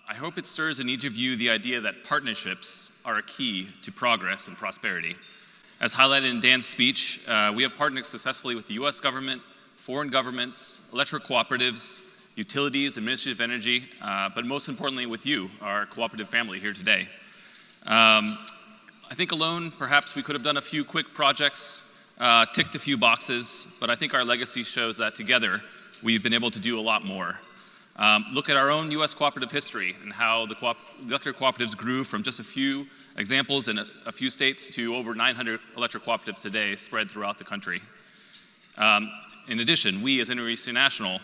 I hope it stirs in each of you the idea that partnerships are a key to progress and prosperity. As highlighted in Dan's speech, we have partnered successfully with the US government, foreign governments, electric cooperatives, utilities, and Ministry of Energy, but most importantly with you, our cooperative family here today. I think alone, perhaps we could have done a few quick projects, ticked a few boxes, but I think our legacy shows that together we've been able to do a lot more. Look at our own US cooperative history and how the electric cooperatives grew from just a few examples in a few states to over 900 electric cooperatives today spread throughout the country. In addition, we as NRECA International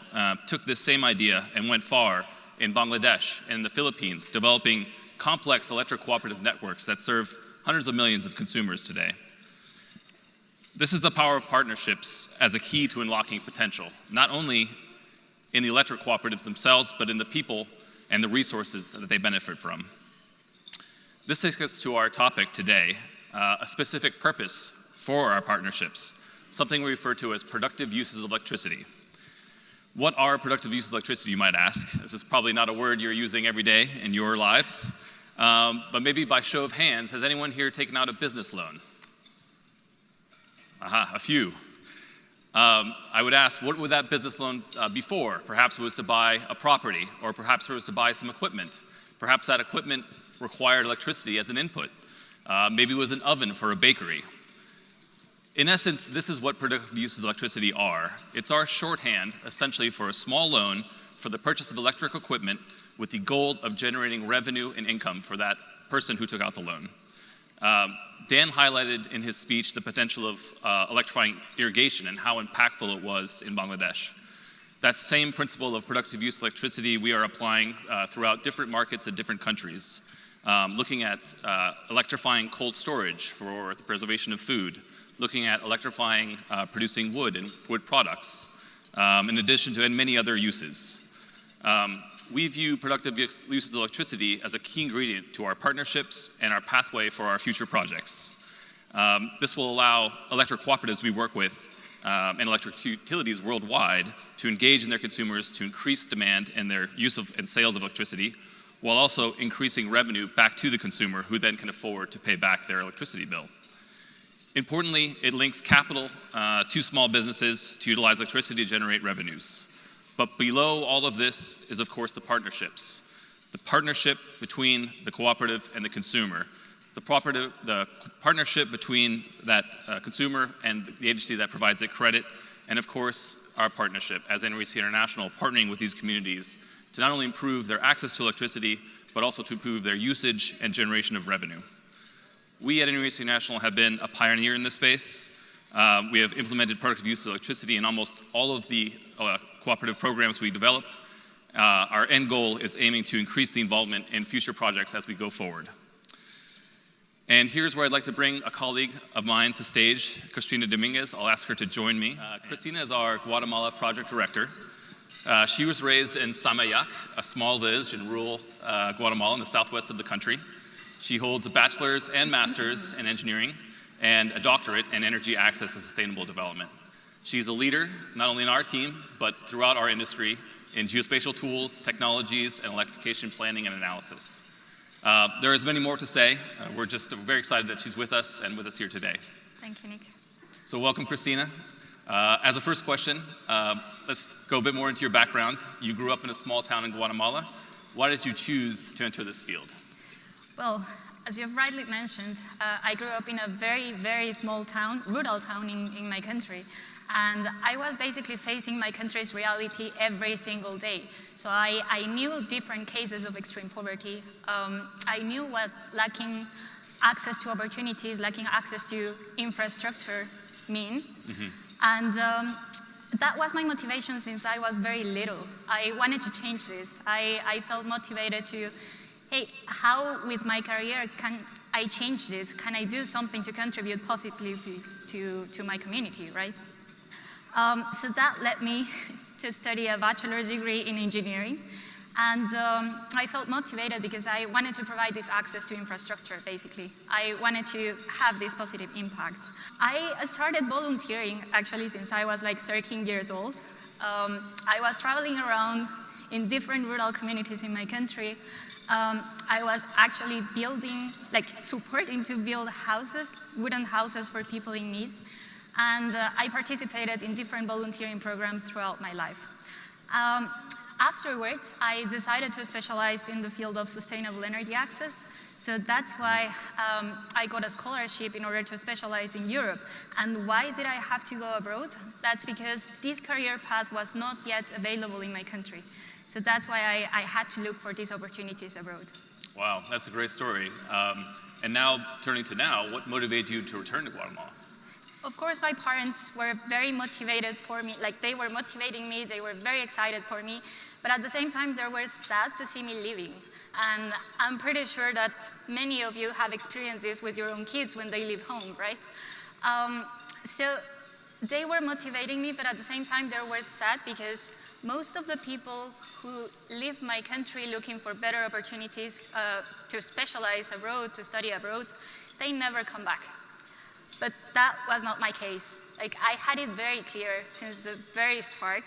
took this same idea and went far in Bangladesh and the Philippines, developing complex electric cooperative networks that serve hundreds of millions of consumers today. This is the power of partnerships as a key to unlocking potential, not only in the electric cooperatives themselves, but in the people and the resources that they benefit from. This takes us to our topic today, a specific purpose for our partnerships, something we refer to as productive uses of electricity. What are productive uses of electricity, you might ask? This is probably not a word you're using every day in your lives, but maybe by show of hands, has anyone here taken out a business loan? Aha, a few. I would ask, what would that business loan be for? Perhaps it was to buy a property, or perhaps it was to buy some equipment. Perhaps that equipment required electricity as an input. Maybe it was an oven for a bakery. In essence, this is what productive uses of electricity are. It's our shorthand, essentially, for a small loan for the purchase of electric equipment with the goal of generating revenue and income for that person who took out the loan. Dan highlighted in his speech the potential of electrifying irrigation and how impactful it was in Bangladesh. That same principle of productive use of electricity we are applying throughout different markets in different countries, looking at electrifying cold storage for the preservation of food, looking at electrifying producing wood and wood products, in addition to many other uses. We view productive uses of electricity as a key ingredient to our partnerships and our pathway for our future projects. This will allow electric cooperatives we work with and electric utilities worldwide to engage in their consumers to increase demand in their use of and sales of electricity, while also increasing revenue back to the consumer, who then can afford to pay back their electricity bill. Importantly, it links capital to small businesses to utilize electricity to generate revenues. But below all of this is, of course, the partnerships. The partnership between the cooperative and the consumer. The partnership between that consumer and the agency that provides it credit. And of course, our partnership as NRECA International, partnering with these communities to not only improve their access to electricity, but also to improve their usage and generation of revenue. We at NRECA International have been a pioneer in this space. We have implemented productive use of electricity in almost all of the cooperative programs we develop. Our end goal is aiming to increase the involvement in future projects as we go forward. And here's where I'd like to bring a colleague of mine to stage, Cristina Dominguez. I'll ask her to join me. Cristina is our Guatemala project director. She was raised in Samayac, a small village in rural Guatemala in the southwest of the country. She holds a bachelor's and master's in engineering and a doctorate in energy access and sustainable development. She's a leader, not only in our team, but throughout our industry in geospatial tools, technologies, and electrification planning and analysis. There is many more to say. We're just very excited that she's with us and with us here today. Thank you, Nick. So welcome, Cristina. As a first question, let's go a bit more into your background. You grew up in a small town in Guatemala. Why did you choose to enter this field? Well, as you've rightly mentioned, I grew up in a very, very small town, rural town in my country. And I was basically facing my country's reality every single day. So I knew different cases of extreme poverty. I knew what lacking access to opportunities, lacking access to infrastructure mean. Mm-hmm. And that was my motivation since I was very little. I wanted to change this. I felt motivated to, hey, how with my career can I change this? Can I do something to contribute positively to my community, right? So that led me to study a bachelor's degree in engineering. And I felt motivated because I wanted to provide this access to infrastructure, basically. I wanted to have this positive impact. I started volunteering, actually, since I was like 13 years old. I was traveling around in different rural communities in my country. I was actually supporting to build houses, wooden houses for people in need. And I participated in different volunteering programs throughout my life. Afterwards, I decided to specialize in the field of sustainable energy access. So that's why I got a scholarship in order to specialize in Europe. And why did I have to go abroad? That's because this career path was not yet available in my country. So that's why I had to look for these opportunities abroad. Wow, that's a great story. And now, turning to now, what motivated you to return to Guatemala? Of course, my parents were very motivated for me. Like, they were motivating me, they were very excited for me. But at the same time, they were sad to see me leaving. And I'm pretty sure that many of you have experienced this with your own kids when they leave home, right? So they were motivating me, but at the same time, they were sad because most of the people who leave my country looking for better opportunities to specialize abroad, to study abroad, they never come back. But that was not my case. Like, I had it very clear since the very start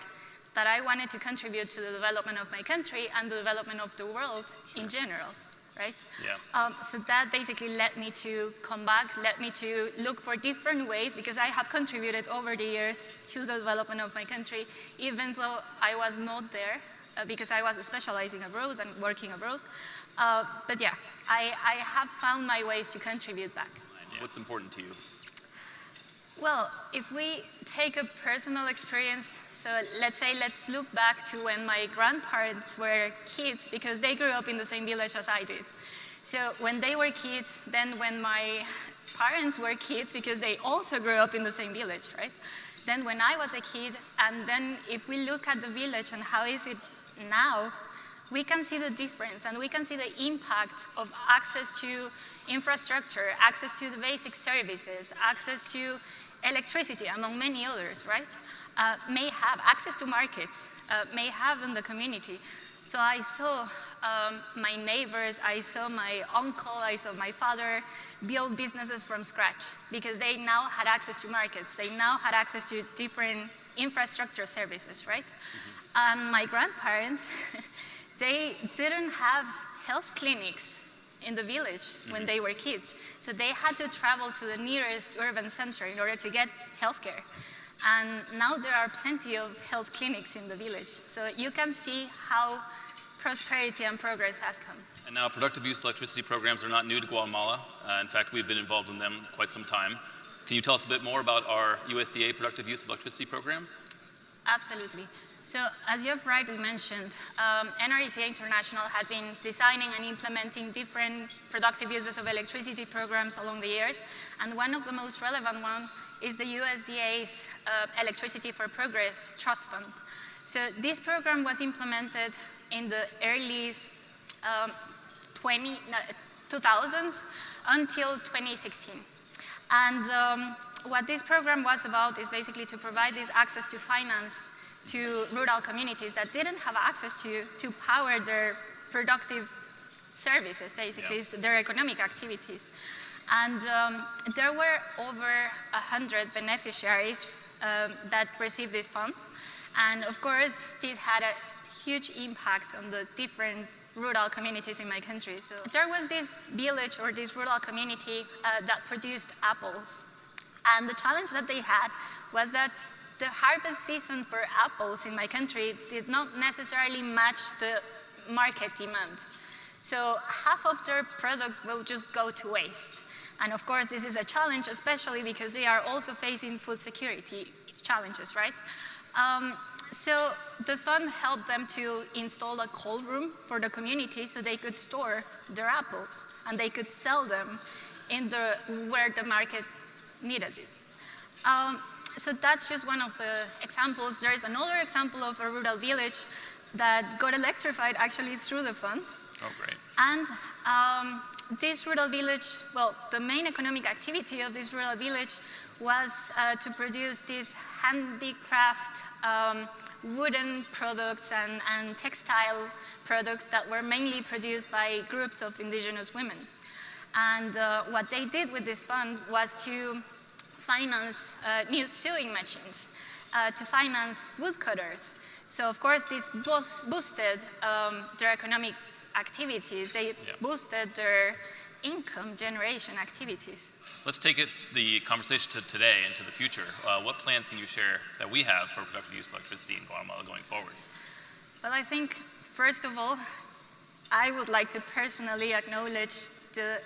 that I wanted to contribute to the development of my country and the development of the world in general, right? Yeah. So that basically led me to come back, led me to look for different ways, because I have contributed over the years to the development of my country, even though I was not there, because I was specializing abroad and working abroad. But yeah, I have found my ways to contribute back. What's important to you? Well, if we take a personal experience, so let's look back to when my grandparents were kids, because they grew up in the same village as I did. So when they were kids, then when my parents were kids, because they also grew up in the same village, right? Then when I was a kid, and then if we look at the village and how is it now, we can see the difference, and we can see the impact of access to infrastructure, access to the basic services, access to electricity, among many others, right? May have access to markets, may have in the community. So I saw my neighbors, I saw my uncle, I saw my father build businesses from scratch, because they now had access to markets, they now had access to different infrastructure services, right? Mm-hmm. And my grandparents, they didn't have health clinics in the village when they were kids. So they had to travel to the nearest urban center in order to get healthcare. And now there are plenty of health clinics in the village. So you can see how prosperity and progress has come. And now productive use electricity programs are not new to Guatemala. In fact, we've been involved in them quite some time. Can you tell us a bit more about our USDA productive use of electricity programs? Absolutely. So, as you've rightly mentioned, NRECA International has been designing and implementing different productive uses of electricity programs along the years, and one of the most relevant ones is the USDA's Electricity for Progress Trust Fund. So, this program was implemented in the early 2000s until 2016. And what this program was about is basically to provide this access to finance to rural communities that didn't have access to power their productive services, basically, so their economic activities. And there were over 100 beneficiaries that received this fund. And of course, this had a huge impact on the different rural communities in my country. So there was this village or this rural community that produced apples. And the challenge that they had was that the harvest season for apples in my country did not necessarily match the market demand. So half of their products will just go to waste. And of course, this is a challenge, especially because they are also facing food security challenges, right? So the fund helped them to install a cold room for the community so they could store their apples and they could sell them in where the market needed it. So that's just one of the examples. There is another example of a rural village that got electrified actually through the fund. Oh, great. And this rural village, well, the main economic activity of this rural village was to produce these handicraft wooden products and textile products that were mainly produced by groups of indigenous women. And what they did with this fund was to finance new sewing machines, to finance woodcutters. So of course, this boosted their economic activities. They boosted their income generation activities. Let's take the conversation to today and to the future. What plans can you share that we have for productive use of electricity in Guatemala going forward? Well, I think, first of all, I would like to personally acknowledge the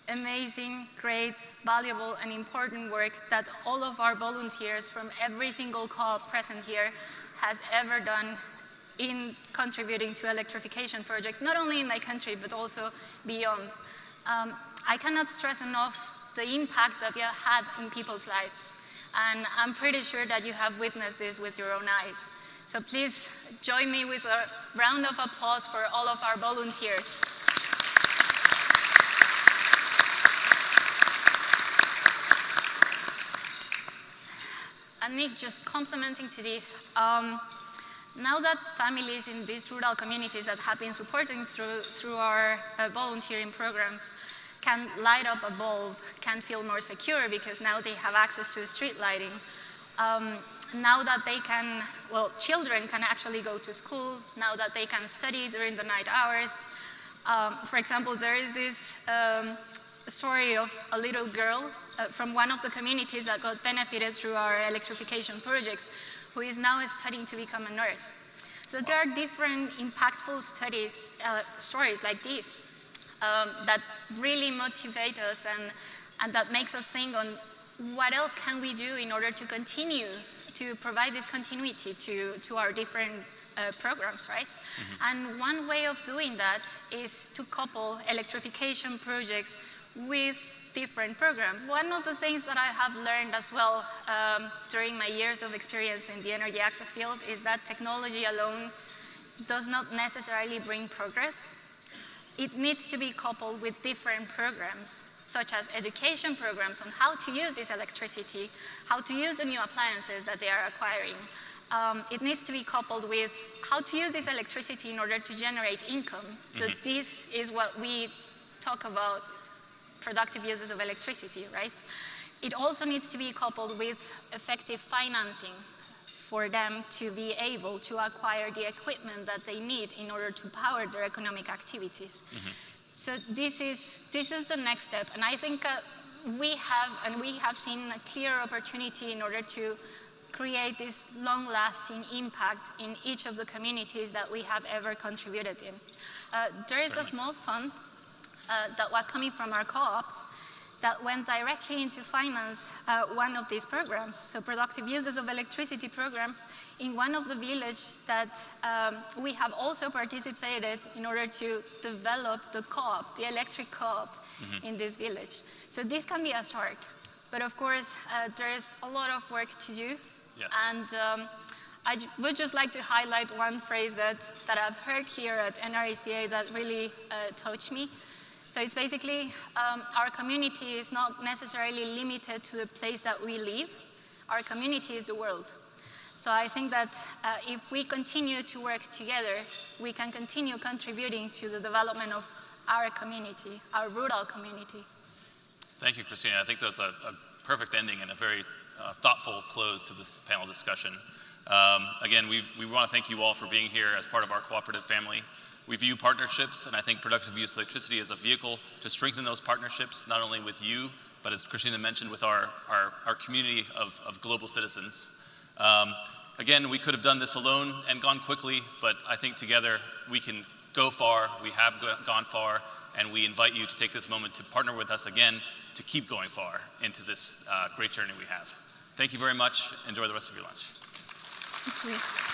amazing, great, valuable, and important work that all of our volunteers from every single co-op present here has ever done in contributing to electrification projects, not only in my country, but also beyond. I cannot stress enough the impact that you have had in people's lives. And I'm pretty sure that you have witnessed this with your own eyes. So please join me with a round of applause for all of our volunteers. And Nick, just complementing to this, now that families in these rural communities that have been supporting through our volunteering programs can light up a bulb, can feel more secure because now they have access to street lighting. Now that they can, well, children can actually go to school, now that they can study during the night hours. For example, there is this story of a little girl from one of the communities that got benefited through our electrification projects, who is now studying to become a nurse. So there are different impactful stories like this that really motivate us and that makes us think on what else can we do in order to continue to provide this continuity to our different programs, right? Mm-hmm. And one way of doing that is to couple electrification projects with different programs. One of the things that I have learned as well during my years of experience in the energy access field is that technology alone does not necessarily bring progress. It needs to be coupled with different programs, such as education programs on how to use this electricity, how to use the new appliances that they are acquiring. It needs to be coupled with how to use this electricity in order to generate income. Mm-hmm. So this is what we talk about, productive uses of electricity, right? It also needs to be coupled with effective financing for them to be able to acquire the equipment that they need in order to power their economic activities. Mm-hmm. So this is the next step, and I think we have seen a clear opportunity in order to create this long-lasting impact in each of the communities that we have ever contributed in. There is a small fund that was coming from our co-ops that went directly into finance one of these programs, so productive uses of electricity programs, in one of the villages that we have also participated in order to develop the co-op, the electric co-op in this village. So this can be a start, but of course there is a lot of work to do. Yes. And I would just like to highlight one phrase that I've heard here at NRECA that really touched me. So it's basically, our community is not necessarily limited to the place that we live. Our community is the world. So I think that if we continue to work together, we can continue contributing to the development of our community, our rural community. Thank you, Cristina. I think that's a perfect ending and a very thoughtful close to this panel discussion. Again, we want to thank you all for being here as part of our cooperative family. We view partnerships, and I think productive use of electricity as a vehicle to strengthen those partnerships, not only with you, but as Cristina mentioned, with our community of global citizens. Again, we could have done this alone and gone quickly, but I think together we can go far, we have gone far, and we invite you to take this moment to partner with us again to keep going far into this great journey we have. Thank you very much. Enjoy the rest of your lunch. Thank you.